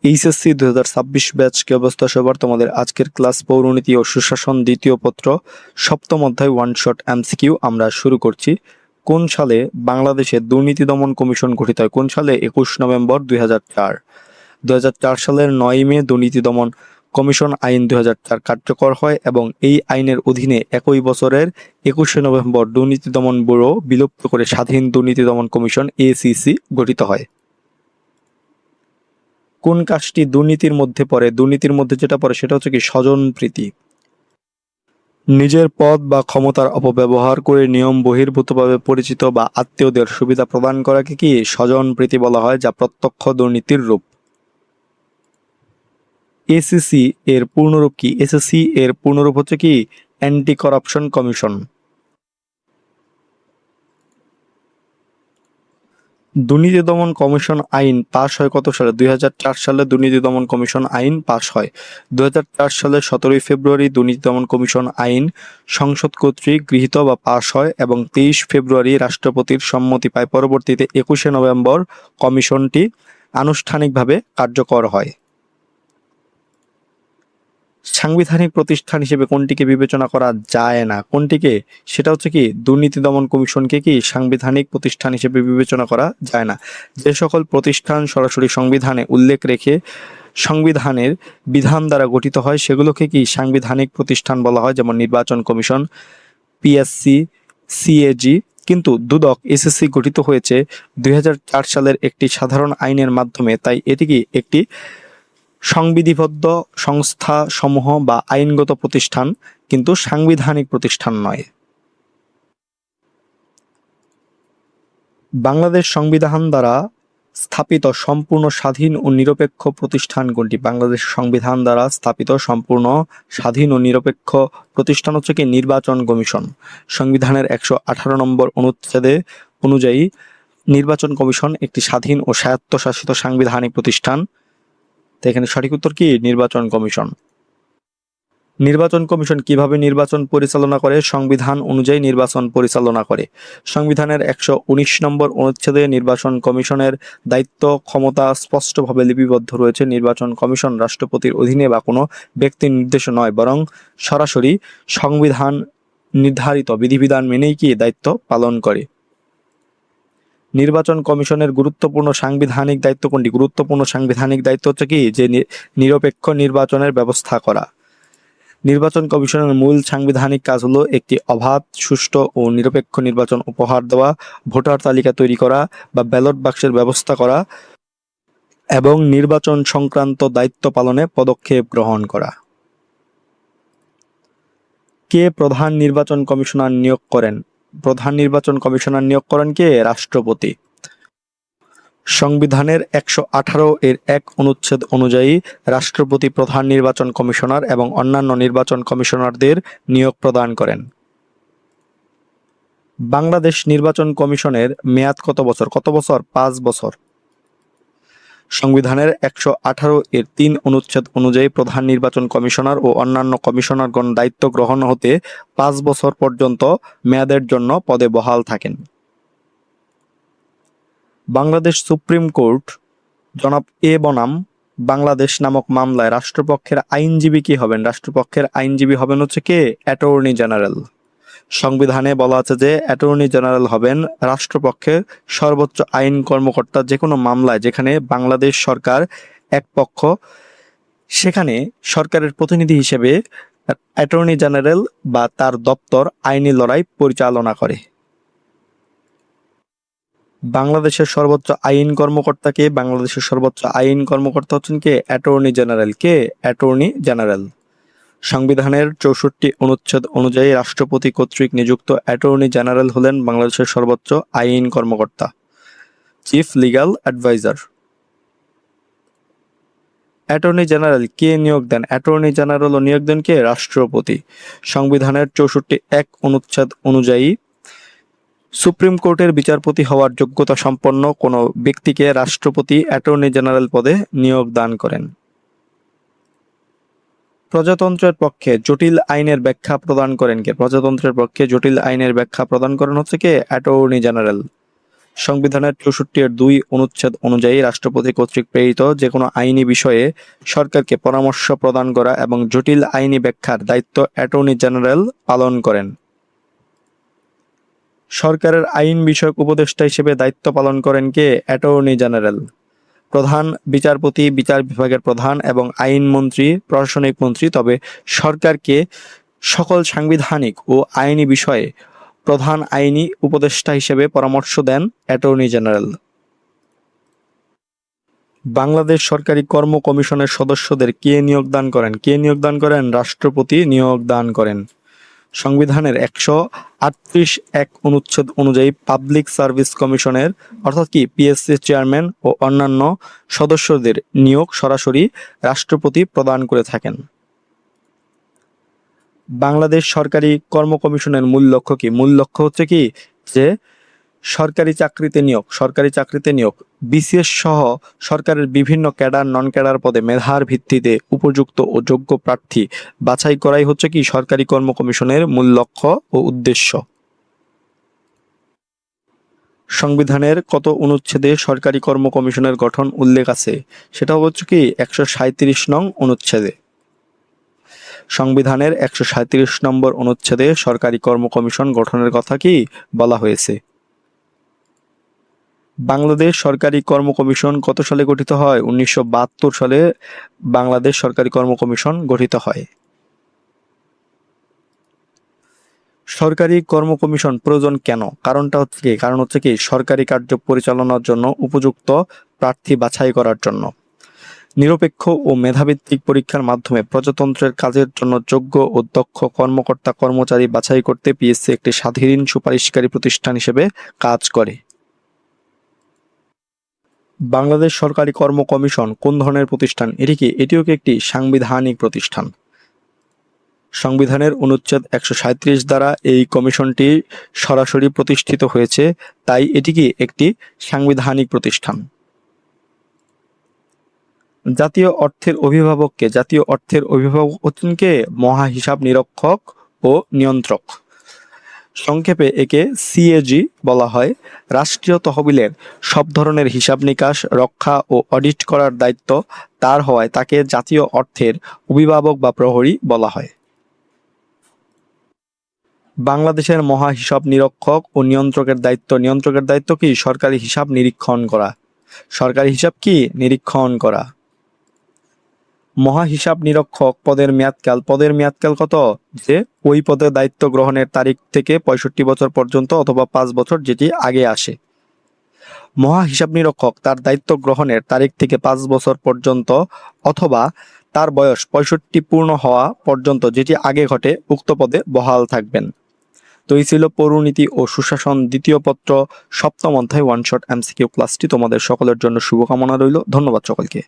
HSC 2026 batch কি অবস্থা সবার? তোমাদের আজকের ক্লাস পৌরনীতি ও সুশাসন দ্বিতীয় পত্র সপ্তম অধ্যায় ওয়ান শট এমসিকিউ আমরা শুরু করছি। কোন সালে বাংলাদেশে দুর্নীতি দমন কমিশন গঠিত হয়? কোন সালে? 21 নভেম্বর 2004। 2004 সালের 9 মে দুর্নীতি দমন কমিশন আইন 2004 কার্যকর হয় এবং এই আইনের অধীনে একই বছরের 21 নভেম্বর দুর্নীতি দমন ব্যুরো বিলুপ্ত করে স্বাধীন দুর্নীতি দমন কমিশন এসিসি গঠিত হয়। কোন কাজটি দুর্নীতির মধ্যে পড়ে? দুর্নীতির মধ্যে যেটা পড়ে সেটা হচ্ছে কি স্বজনপ্রীতি। নিজের পদ বা ক্ষমতার অপব্যবহার করে নিয়ম বহির্ভূতভাবে পরিচিত বা আত্মীয়দের সুবিধা প্রদান করাকে কি স্বজনপ্রীতি বলা হয়, যা প্রত্যক্ষ দুর্নীতির রূপ। এসিসি এর পূর্ণরূপ কি? এসিসি এর পূর্ণরূপ হচ্ছে কি অ্যান্টি করাপশন কমিশন। দুর্নীতি দমন কমিশন আইন পাশ হয় কত সালে? 2004 সালে দুর্নীতি দমন কমিশন আইন পাশ হয়। 2004 সালের 17 ফেব্রুয়ারি দুর্নীতি দমন কমিশন আইন সংসদ কর্তৃক গৃহীত বা পাশ হয় এবং 23 ফেব্রুয়ারি রাষ্ট্রপতির সম্মতি পায়। পরবর্তীতে 21 নভেম্বর কমিশনটি আনুষ্ঠানিকভাবে কার্যকর হয়। সাংবিধানিক প্রতিষ্ঠান হিসেবে কোনটিকে বিবেচনা করা যায় না? কোনটিকে? সেটা হচ্ছে কি দুর্নীতি দমন কমিশনকে কি সাংবিধানিক প্রতিষ্ঠান হিসেবে বিবেচনা করা যায় না। যে সকল প্রতিষ্ঠান সরাসরি সংবিধানে উল্লেখ রেখে সংবিধানের বিধান দ্বারা গঠিত হয় সেগুলোকে কি সাংবিধানিক প্রতিষ্ঠান বলা হয়, যেমন নির্বাচন কমিশন, পিএসসি, সিএজি। কিন্তু দুদক এসএসসি গঠিত হয়েছে 2004 সালের একটি সাধারণ আইনের মাধ্যমে, তাই এটি কি একটি সংবিধিবদ্ধ সংস্থা সমূহ বা আইনগত প্রতিষ্ঠান, কিন্তু সাংবিধানিক প্রতিষ্ঠান নয়। বাংলাদেশ সংবিধান দ্বারা স্থাপিত সম্পূর্ণ স্বাধীন ও নিরপেক্ষ প্রতিষ্ঠান কোনটি? বাংলাদেশ সংবিধান দ্বারা স্থাপিত সম্পূর্ণ স্বাধীন ও নিরপেক্ষ প্রতিষ্ঠান হচ্ছে কি নির্বাচন কমিশন। সংবিধানের 118 নম্বর অনুচ্ছেদে অনুযায়ী নির্বাচন কমিশন একটি স্বাধীন ও স্বায়ত্তশাসিত সাংবিধানিক প্রতিষ্ঠান। তো এখানে সঠিক উত্তর কি নির্বাচন কমিশন। নির্বাচন কমিশন কিভাবে নির্বাচন পরিচালনা করে? সংবিধান অনুযায়ী নির্বাচন পরিচালনা করে। সংবিধানের 119 নম্বর অনুচ্ছেদে নির্বাচন কমিশনের দায়িত্ব ক্ষমতা স্পষ্টভাবে লিপিবদ্ধ রয়েছে। নির্বাচন কমিশন রাষ্ট্রপতির অধীনে বা কোনো ব্যক্তির নির্দেশে নয়, বরং সরাসরি সংবিধান নির্ধারিত বিধিবিধান মেনেই কি দায়িত্ব পালন করে। নির্বাচন কমিশনের গুরুত্বপূর্ণ সাংবিধানিক দায়িত্ব কোনটি? গুরুত্বপূর্ণ সাংবিধানিক দায়িত্ব হচ্ছে কি যে নিরপেক্ষ নির্বাচনের ব্যবস্থা করা। নির্বাচন কমিশনের মূল সাংবিধানিক কাজ হলো একটি অবাধ, সুষ্ঠু ও নিরপেক্ষ নির্বাচন উপহার দেওয়া, ভোটার তালিকা তৈরি করা বা ব্যালট বাক্সের ব্যবস্থা করা এবং নির্বাচন সংক্রান্ত দায়িত্ব পালনে পদক্ষেপ গ্রহণ করা। কে প্রধান নির্বাচন কমিশনার নিয়োগ করেন? প্রধান নির্বাচন কমিশনার নিয়োগ করেন কে? রাষ্ট্রপতি। সংবিধানের 118 এর 1 অনুচ্ছেদ অনুযায়ী রাষ্ট্রপতি প্রধান নির্বাচন কমিশনার এবং অন্যান্য নির্বাচন কমিশনারদের নিয়োগ প্রদান করেন। বাংলাদেশ নির্বাচন কমিশনের মেয়াদ কত বছর? কত বছর? 5 বছর। সংবিধানের 118 এর 3 অনুচ্ছেদ অনুযায়ী প্রধান নির্বাচন কমিশনার ও অন্যান্য কমিশনারগণ দায়িত্ব গ্রহণ হতে 5 বছর পর্যন্ত মেয়াদের জন্য পদে বহাল থাকেন। বাংলাদেশ সুপ্রিম কোর্ট জনাব এ বনাম বাংলাদেশ নামক মামলায় রাষ্ট্রপক্ষের আইনজীবী কি হবেন? রাষ্ট্রপক্ষের আইনজীবী হবেন হচ্ছে কে? Attorney general. সংবিধানে বলা আছে যে অ্যাটর্নি জেনারেল হবেন রাষ্ট্রপক্ষের সর্বোচ্চ আইন কর্মকর্তা। যে কোনো মামলায় যেখানে বাংলাদেশ সরকার এক পক্ষ, সেখানে সরকারের প্রতিনিধি হিসেবে অ্যাটর্নি জেনারেল বা তার দপ্তর আইনি লড়াই পরিচালনা করে। বাংলাদেশের সর্বোচ্চ আইন কর্মকর্তা কে? বাংলাদেশের সর্বোচ্চ আইন কর্মকর্তা হচ্ছেন কে? Attorney general. কে? Attorney general. সংবিধানের 64 অনুচ্ছেদ অনুযায়ী রাষ্ট্রপতি কর্তৃক নিযুক্ত অ্যাটর্নি জেনারেল হলেন বাংলাদেশের সর্বোচ্চ আইন কর্মকর্তা, chief legal adviser. Attorney general কে নিয়োগ দেন? অ্যাটর্নি জেনারেল ও নিয়োগ দেন কে? রাষ্ট্রপতি। সংবিধানের 64(1) অনুচ্ছেদ অনুযায়ী সুপ্রিম কোর্টের বিচারপতি হওয়ার যোগ্যতা সম্পন্ন কোনো ব্যক্তিকে রাষ্ট্রপতি অ্যাটর্নি জেনারেল পদে নিয়োগ দান করেন। প্রজাতন্ত্রের পক্ষে জটিল আইনের ব্যাখ্যা প্রদান করেন কে? প্রজাতন্ত্রের পক্ষে জটিল আইনের ব্যাখ্যা প্রদান করেন হচ্ছে কে? Attorney general. সংবিধানের 64(2) অনুচ্ছেদ অনুযায়ী রাষ্ট্রপতি কর্তৃক প্রেরিত যে কোনো আইনি বিষয়ে সরকারকে পরামর্শ প্রদান করা এবং জটিল আইনি ব্যাখ্যার দায়িত্ব অ্যাটর্নি জেনারেল পালন করেন। সরকারের আইন বিষয়ক উপদেষ্টা হিসেবে দায়িত্ব পালন করেন কে? Attorney general. প্রধান বিচারপতি বিচার বিভাগের প্রধান এবং আইনমন্ত্রী প্রশাসনিক মন্ত্রী। তবে সরকারকে সকল সাংবিধানিক ও আইনি বিষয়ে প্রধান আইনি উপদেষ্টা হিসেবে পরামর্শ দেন অ্যাটর্নি জেনারেল। বাংলাদেশ সরকারি কর্ম কমিশনের সদস্যদের কে নিয়োগদান করেন? কে নিয়োগদান করেন? রাষ্ট্রপতি নিয়োগদান করেন। সংবিধানের 138(1) অনুচ্ছেদ অনুযায়ী পাবলিক সার্ভিস কমিশনের অর্থাৎ কি পিএসসি চেয়ারম্যান ও অন্যান্য সদস্যদের নিয়োগ সরাসরি রাষ্ট্রপতি প্রদান করে থাকেন। বাংলাদেশ সরকারি কর্ম কমিশনের মূল লক্ষ্য কি? মূল লক্ষ্য হচ্ছে কি যে সরকারি চাকরিতে নিয়োগ বিসিএস সহ সরকারের বিভিন্ন ক্যাডার নন ক্যাডার পদে মেধার ভিত্তিতে উপযুক্ত ও যোগ্য প্রার্থী বাছাই করাই হচ্ছে কি সরকারি কর্ম কমিশনের মূল লক্ষ্য ও উদ্দেশ্য। সংবিধানের কত অনুচ্ছেদে সরকারি কর্ম কমিশনের গঠন উল্লেখ আছে? সেটা হচ্ছে কি 137 নং অনুচ্ছেদে। সংবিধানের 137 নম্বর অনুচ্ছেদে সরকারি কর্ম কমিশন গঠনের কথা কি বলা হয়েছে? বাংলাদেশ সরকারি কর্ম কমিশন কত সালে গঠিত হয়? 1972 সালে বাংলাদেশ সরকারি কর্ম কমিশন গঠিত হয়। সরকারি কর্ম কমিশন প্রয়োজন কেন? কারণ হচ্ছে কি সরকারি কার্য পরিচালনার জন্য উপযুক্ত প্রার্থী বাছাই করার জন্য। নিরপেক্ষ ও মেধাভিত্তিক পরীক্ষার মাধ্যমে প্রজাতন্ত্রের কাজের জন্য যোগ্য ও দক্ষ কর্মকর্তা কর্মচারী বাছাই করতে পিএসসি একটি স্বাধীন সুপারিশকারী প্রতিষ্ঠান হিসেবে কাজ করে। বাংলাদেশ সরকারি কর্ম কমিশন কোন ধরনের প্রতিষ্ঠান? এটিও কি একটি সাংবিধানিক প্রতিষ্ঠান। সংবিধানের অনুচ্ছেদ 137 দ্বারা এই কমিশনটি সরাসরি প্রতিষ্ঠিত হয়েছে, তাই এটি কি একটি সাংবিধানিক প্রতিষ্ঠান। জাতীয় অর্থের অভিভাবককে? জাতীয় অর্থের অভিভাবক হচ্ছেন কে? মহা হিসাব নিরীক্ষক ও নিয়ন্ত্রক। সংক্ষেপে একে সিএজি বলা হয়। রাষ্ট্রীয় তহবিলের সব ধরনের হিসাব নিকাশ রক্ষা ও অডিট করার দায়িত্ব তার হওয়ায় তাকে জাতীয় অর্থের অভিভাবক বা প্রহরী বলা হয়। বাংলাদেশের মহা হিসাব নিরীক্ষক ও নিয়ন্ত্রকের দায়িত্ব কি? সরকারি হিসাব নিরীক্ষণ করা। সরকারি হিসাব কি? নিরীক্ষণ করা। মহা হিসাব নিরীক্ষক পদের মেয়াদকাল কত? যে ওই পদে দায়িত্ব গ্রহণের তারিখ থেকে 65 বছর পর্যন্ত অথবা 5 বছর যেটি আগে আসে। মহা হিসাব নিরীক্ষক তার দায়িত্ব গ্রহণের তারিখ থেকে 5 বছর পর্যন্ত অথবা তার বয়স 65 পূর্ণ হওয়া পর্যন্ত যেটি আগে ঘটে উক্ত পদে বহাল থাকবেন। তো এই ছিল পৌরনীতি ও সুশাসন দ্বিতীয় পত্র 7ম অধ্যায় ওয়ান শট এমসিকিউ ক্লাসটি। তোমাদের সকলের জন্য শুভকামনা রইল। ধন্যবাদ সকলকে।